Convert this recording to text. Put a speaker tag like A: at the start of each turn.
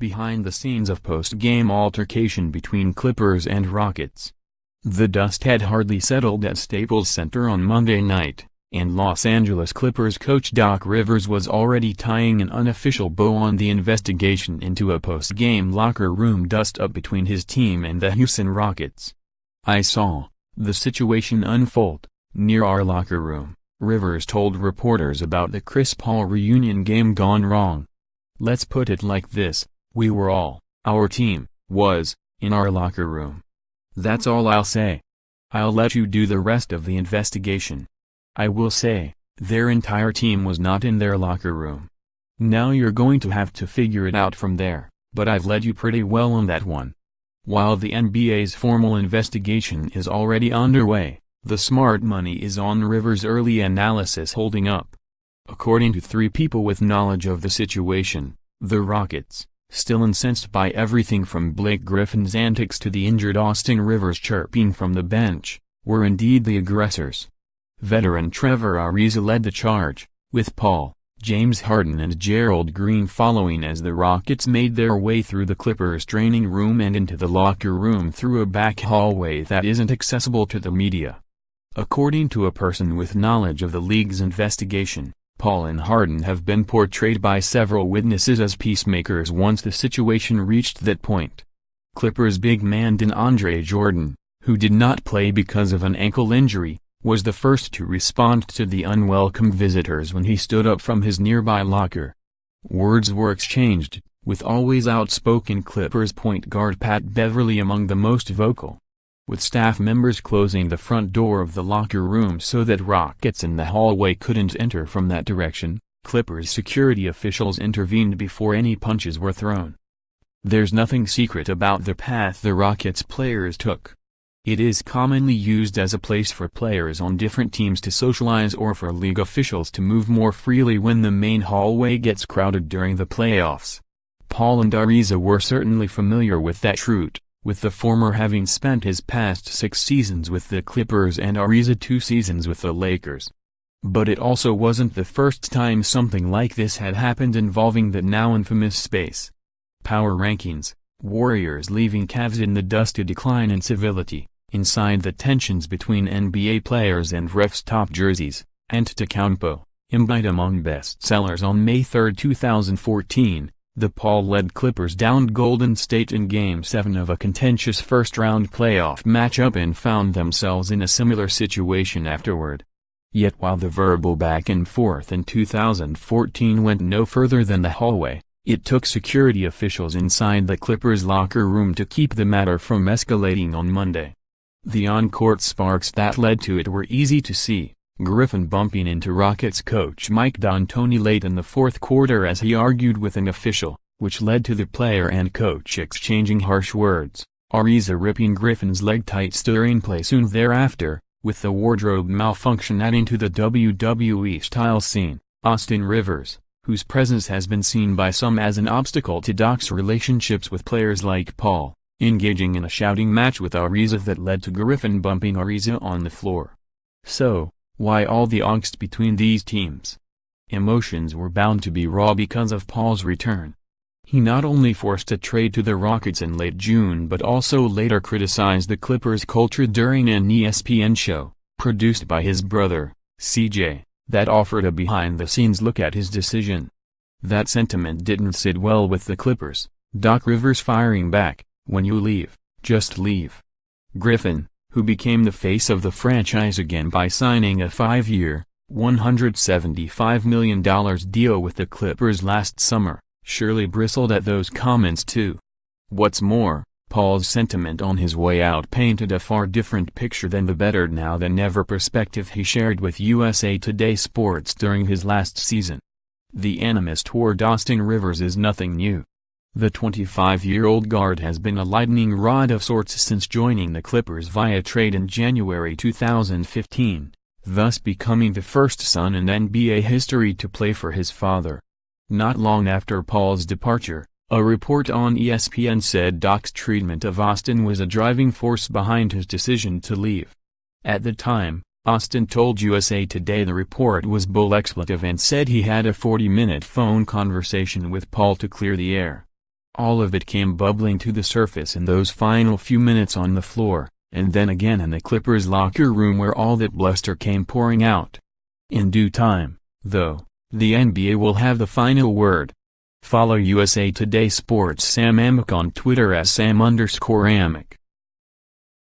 A: behind the scenes of post-game altercation between Clippers and Rockets. The dust had hardly settled at Staples Center on Monday night, and Los Angeles Clippers coach Doc Rivers was already tying an unofficial bow on the investigation into a post-game locker room dust-up between his team and the Houston Rockets. "I saw the situation unfold near our locker room," Rivers told reporters about the Chris Paul reunion game gone wrong. "Let's put it like this, our team was, in our locker room. That's all I'll say. I'll let you do the rest of the investigation. I will say, their entire team was not in their locker room. Now you're going to have to figure it out from there, but I've led you pretty well on that one." While the NBA's formal investigation is already underway, the smart money is on Rivers' early analysis holding up. According to 3 people with knowledge of the situation, the Rockets, still incensed by everything from Blake Griffin's antics to the injured Austin Rivers chirping from the bench, were indeed the aggressors. Veteran Trevor Ariza led the charge, with Paul, James Harden and Gerald Green following as the Rockets made their way through the Clippers' training room and into the locker room through a back hallway that isn't accessible to the media. According to a person with knowledge of the league's investigation, Paul and Harden have been portrayed by several witnesses as peacemakers once the situation reached that point. Clippers big man DeAndre Jordan, who did not play because of an ankle injury, was the first to respond to the unwelcome visitors when he stood up from his nearby locker. Words were exchanged, with always outspoken Clippers point guard Pat Beverly among the most vocal. With staff members closing the front door of the locker room so that Rockets in the hallway couldn't enter from that direction, Clippers security officials intervened before any punches were thrown. There's nothing secret about the path the Rockets players took. It is commonly used as a place for players on different teams to socialize or for league officials to move more freely when the main hallway gets crowded during the playoffs. Paul and Ariza were certainly familiar with that route, with the former having spent his past 6 seasons with the Clippers and Ariza 2 seasons with the Lakers. But it also wasn't the first time something like this had happened involving that now infamous space. Power rankings: Warriors leaving Cavs in the dust to decline in civility. Inside the tensions between NBA players and refs' top jerseys, Antetokounmpo, imbibe among bestsellers on May 3, 2014, the Paul-led Clippers downed Golden State in Game 7 of a contentious first-round playoff matchup and found themselves in a similar situation afterward. Yet while the verbal back-and-forth in 2014 went no further than the hallway, it took security officials inside the Clippers' locker room to keep the matter from escalating on Monday. The on-court sparks that led to it were easy to see: Griffin bumping into Rockets coach Mike D'Antoni late in the fourth quarter as he argued with an official, which led to the player and coach exchanging harsh words, Ariza ripping Griffin's leg tight during play soon thereafter, with the wardrobe malfunction adding to the WWE-style scene. Austin Rivers, whose presence has been seen by some as an obstacle to Doc's relationships with players like Paul, engaging in a shouting match with Ariza that led to Griffin bumping Ariza on the floor. So, why all the angst between these teams? Emotions were bound to be raw because of Paul's return. He not only forced a trade to the Rockets in late June but also later criticized the Clippers' culture during an ESPN show, produced by his brother, CJ, that offered a behind-the-scenes look at his decision. That sentiment didn't sit well with the Clippers, Doc Rivers firing back, "When you leave, just leave." Griffin, who became the face of the franchise again by signing a 5-year, $175 million deal with the Clippers last summer, surely bristled at those comments too. What's more, Paul's sentiment on his way out painted a far different picture than the better-now-than-ever perspective he shared with USA Today Sports during his last season. The animus toward Austin Rivers is nothing new. The 25-year-old guard has been a lightning rod of sorts since joining the Clippers via trade in January 2015, thus becoming the first son in NBA history to play for his father. Not long after Paul's departure, a report on ESPN said Doc's treatment of Austin was a driving force behind his decision to leave. At the time, Austin told USA Today the report was bull expletive and said he had a 40-minute phone conversation with Paul to clear the air. All of it came bubbling to the surface in those final few minutes on the floor, and then again in the Clippers' locker room where all that bluster came pouring out. In due time, though, the NBA will have the final word. Follow USA Today Sports' Sam Amick on Twitter @Sam_Amick.